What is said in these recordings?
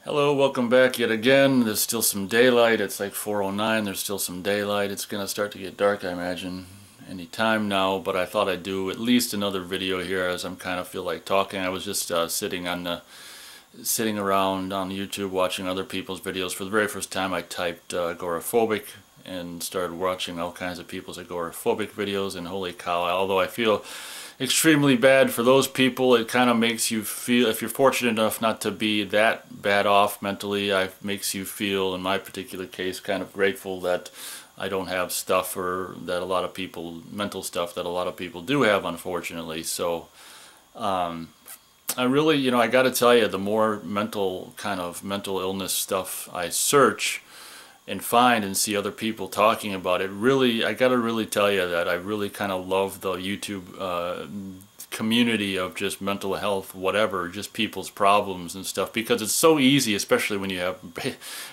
Hello, welcome back yet again. There's still some daylight. It's like 4:09. There's still some daylight. It's gonna start to get dark, I imagine, any time now. But I thought I'd do at least another video here, as I'm kind of feel like talking. I was just sitting around on YouTube watching other people's videos. For the very first time, I typed agoraphobic and started watching all kinds of people's agoraphobic videos. And holy cow! Although I feel extremely bad for those people, it kind of makes you feel, if you're fortunate enough not to be that bad off mentally, it makes you feel, in my particular case, kind of grateful that I don't have stuff, or that a lot of people, mental stuff that a lot of people do have, unfortunately. So I really, I got to tell you, the more mental illness stuff I search and find and see other people talking about it, really, I gotta really tell you that I really kind of love the YouTube community of just mental health, whatever, just people's problems and stuff, because it's so easy, especially when you have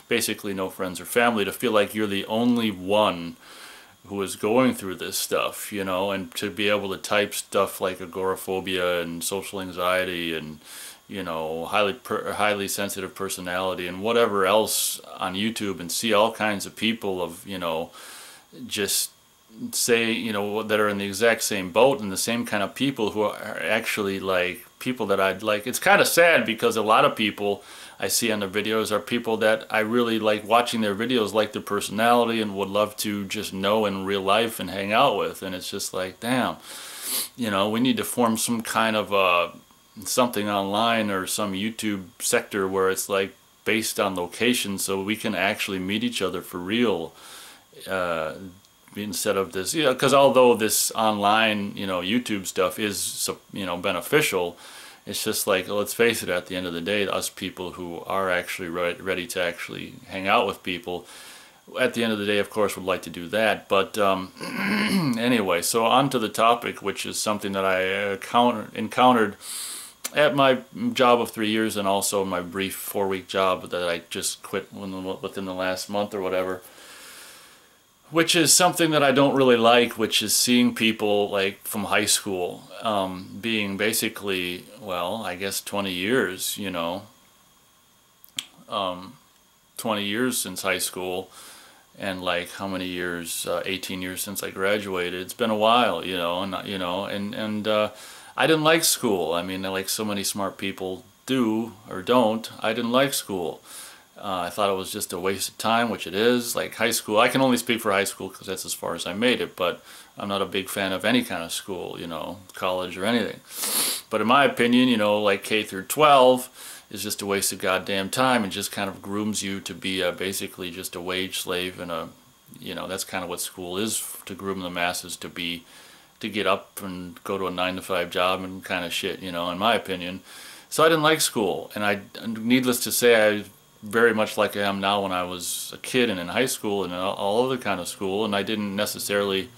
basically no friends or family, to feel like you're the only one who is going through this stuff, and to be able to type stuff like agoraphobia and social anxiety and highly sensitive personality and whatever else on YouTube, and see all kinds of people of, just say, that are in the exact same boat, and the same kind of people who are actually like people that I'd like. It's kind of sad, because a lot of people I see on their videos are people that I really like watching their videos, like their personality, and would love to just know in real life and hang out with. And it's just like, damn, we need to form some kind of something online, or some YouTube sector where it's like based on location, so we can actually meet each other for real, instead of this, because although this online, YouTube stuff is, beneficial, it's just like, let's face it, at the end of the day, us people who are actually ready to actually hang out with people, at the end of the day, of course, would like to do that. But anyway, so on to the topic, which is something that I encountered at my job of 3 years, and also my brief 4-week job that I just quit within the last month or whatever, which is something that I don't really like, which is seeing people like from high school, being basically, well, I guess 20 years, 20 years since high school, and like how many years, 18 years since I graduated. It's been a while, and I didn't like school. I mean, like so many smart people do or don't, I didn't like school. I thought it was just a waste of time, which it is. Like high school, I can only speak for high school because that's as far as I made it, but I'm not a big fan of any kind of school, college or anything. But in my opinion, like K through 12 is just a waste of goddamn time, and just kind of grooms you to be basically just a wage slave, and that's kind of what school is, to groom the masses to get up and go to a 9-to-5 job and kind of shit, in my opinion. So I didn't like school, and needless to say, I very much like I am now when I was a kid and in high school and all other kind of school, and I didn't necessarily,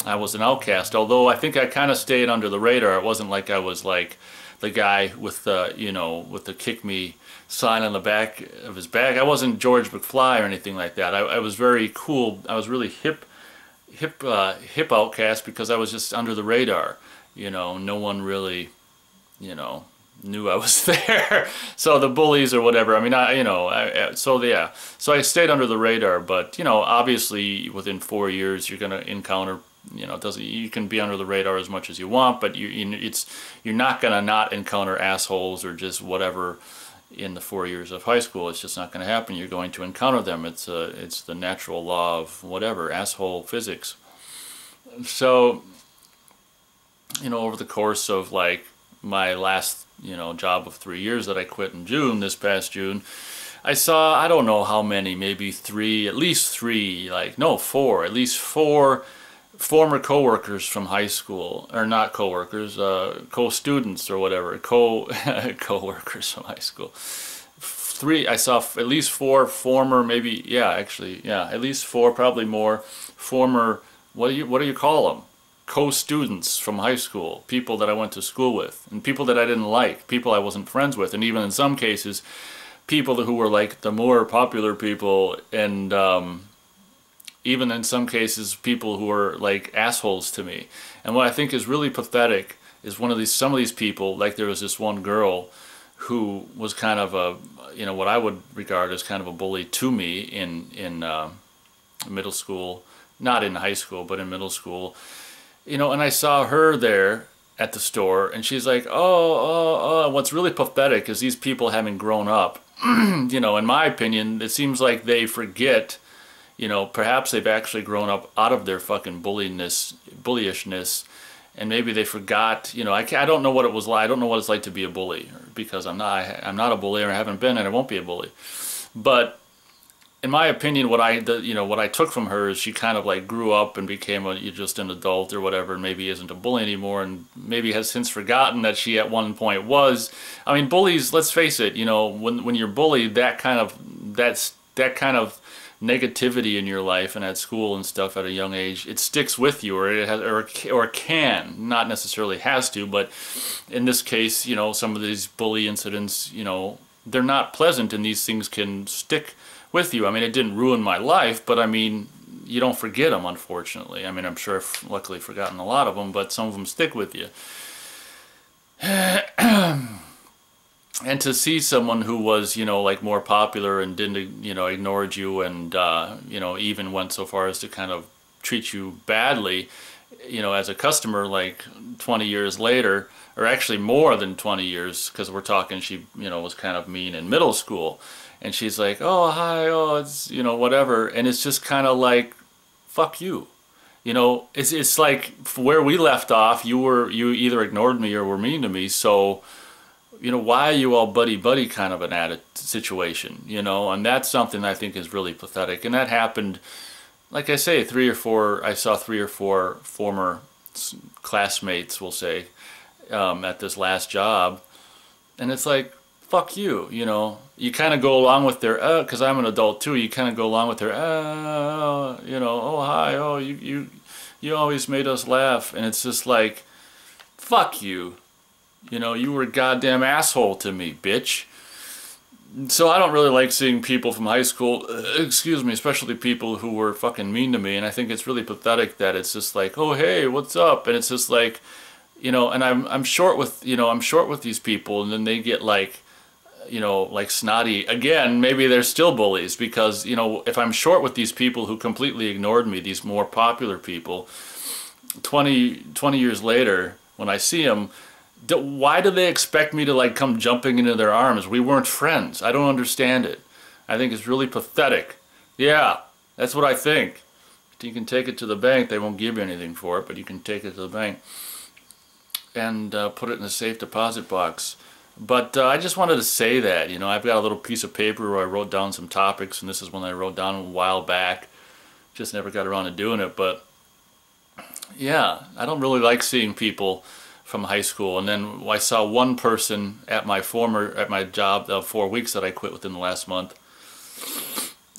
I was an outcast, although I think I kind of stayed under the radar. It wasn't like I was like the guy with the, with the kick me sign on the back of his bag. I wasn't George McFly or anything like that. I was very cool. I was really hip outcast, because I was just under the radar. No one really, knew I was there. So the bullies or whatever, I mean, so yeah, so I stayed under the radar. But obviously within 4 years you're gonna encounter, you can be under the radar as much as you want, but you're not gonna not encounter assholes or just whatever in the 4 years of high school. It's just not going to happen. You're going to encounter them. It's the natural law of whatever, asshole physics. So over the course of like my last job of 3 years that I quit in June, this past June, I saw, I don't know how many, maybe at least three, four, at least four former co-workers from high school, or not co-workers, co-students or whatever, co-workers from high school. I saw at least four former, maybe, yeah, actually, yeah, at least four, probably more, former, what do you call them? Co-students from high school, people that I went to school with, and people that I didn't like, people I wasn't friends with, and even in some cases, people who were like the more popular people, and even in some cases people who were like assholes to me. And what I think is really pathetic is some of these people, like there was this one girl who was kind of a, what I would regard as kind of a bully to me in middle school, not in high school, but in middle school. And I saw her there at the store, and she's like, oh. What's really pathetic is these people having grown up. In my opinion, it seems like they forget, perhaps they've actually grown up out of their fucking bullyishness, and maybe they forgot, I don't know what it was like. I don't know what it's like to be a bully, because I'm not a bully, or I haven't been, and I won't be a bully. But in my opinion, what I took from her is she kind of like grew up and became just an adult or whatever, and maybe isn't a bully anymore, and maybe has since forgotten that she at one point was. I mean, bullies, let's face it, when you're bullied, that kind of negativity in your life and at school and stuff at a young age, it sticks with you, or it has, or can, not necessarily has to, but in this case, some of these bully incidents, they're not pleasant, and these things can stick with you. I mean, it didn't ruin my life, but I mean, you don't forget them, unfortunately. I mean, I'm sure I've luckily forgotten a lot of them, but some of them stick with you. And to see someone who was, like more popular and didn't, ignored you, and, even went so far as to kind of treat you badly, as a customer, like 20 years later, or actually more than 20 years, because we're talking, she, was kind of mean in middle school. And she's like, oh, hi, oh, it's, whatever. And it's just kind of like, fuck you. It's like where we left off, you either ignored me or were mean to me. So, why are you all buddy-buddy kind of an situation, And that's something I think is really pathetic. And that happened, like I say, I saw 3 or 4 former classmates, we'll say, at this last job. And it's like, fuck you, you kind of go along with their, because I'm an adult too, you kind of go along with their, oh, hi, oh, you always made us laugh, and it's just like, fuck you, you were a goddamn asshole to me, bitch. So I don't really like seeing people from high school, excuse me, especially people who were fucking mean to me, and I think it's really pathetic that it's just like, oh, hey, what's up, and it's just like, and I'm short with, these people, and then they get like, like snotty. Again, maybe they're still bullies, because, if I'm short with these people who completely ignored me, these more popular people, 20 years later, when I see them, why do they expect me to like come jumping into their arms? We weren't friends. I don't understand it. I think it's really pathetic. Yeah, that's what I think. You can take it to the bank. They won't give you anything for it, but you can take it to the bank and put it in a safe deposit box. But I just wanted to say that, I've got a little piece of paper where I wrote down some topics, and this is one I wrote down a while back. Just never got around to doing it, but yeah, I don't really like seeing people from high school. And then I saw one person at my job of 4 weeks that I quit within the last month,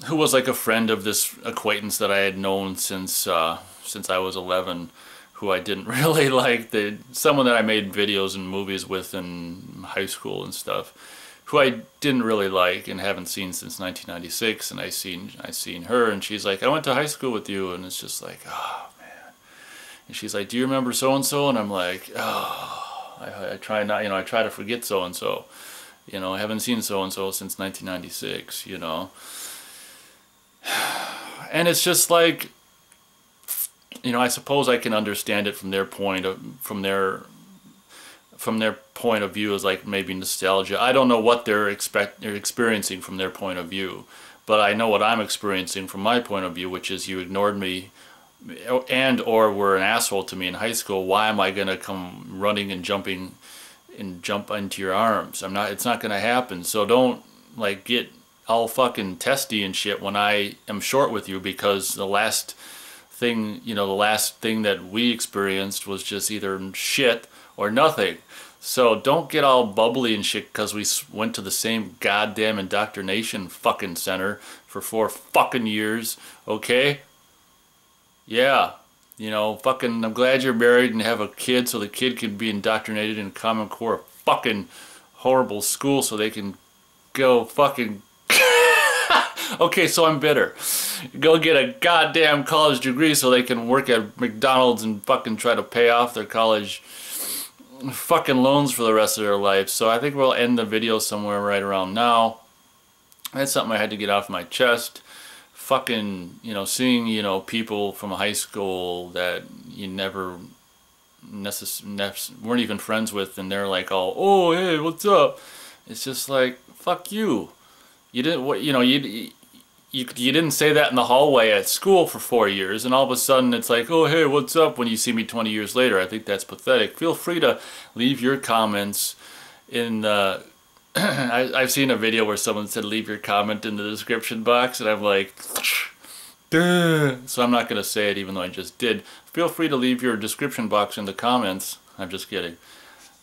who was like a friend of this acquaintance that I had known since I was 11. Who I didn't really like, someone that I made videos and movies with in high school and stuff, who I didn't really like and haven't seen since 1996, and I seen her, and she's like, I went to high school with you, and it's just like, oh man. And she's like, do you remember so and so? And I'm like, oh, I try not, I try to forget so and so, I haven't seen so and so since 1996, and it's just like, I suppose I can understand it from their point of view, as like maybe nostalgia. I don't know what they're experiencing from their point of view, but I know what I'm experiencing from my point of view, which is you ignored me and or were an asshole to me in high school. Why am I gonna come running and jump into your arms? It's not gonna happen. So don't like get all fucking testy and shit when I am short with you, because the last thing that we experienced was just either shit or nothing. So don't get all bubbly and shit because we went to the same goddamn indoctrination fucking center for 4 fucking years, okay? Yeah, fucking, I'm glad you're married and have a kid so the kid can be indoctrinated in Common Core fucking horrible school so they can go fucking okay, so I'm bitter. Go get a goddamn college degree so they can work at McDonald's and fucking try to pay off their college fucking loans for the rest of their life. So I think we'll end the video somewhere right around now. That's something I had to get off my chest. Fucking, you know, seeing, you know, people from high school that you never weren't even friends with, and they're like all, oh, hey, what's up? It's just like, fuck you. You didn't, what, you know, you didn't say that in the hallway at school for 4 years, and all of a sudden it's like, oh, hey, what's up, when you see me 20 years later. I think that's pathetic. Feel free to leave your comments in the I've seen a video where someone said leave your comment in the description box, and I'm like, duh. So I'm not going to say it even though I just did. Feel free to leave your description box in the comments. I'm just kidding.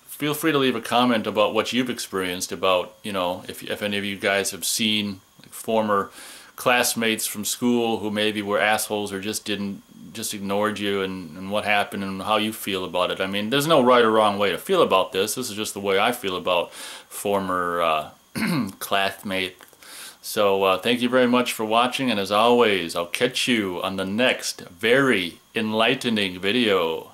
Feel free to leave a comment about what you've experienced, about, you know, if any of you guys have seen like, former classmates from school who maybe were assholes or just ignored you, and what happened and how you feel about it. I mean, there's no right or wrong way to feel about this. This is just the way I feel about former classmates. So thank you very much for watching, and as always, I'll catch you on the next very enlightening video.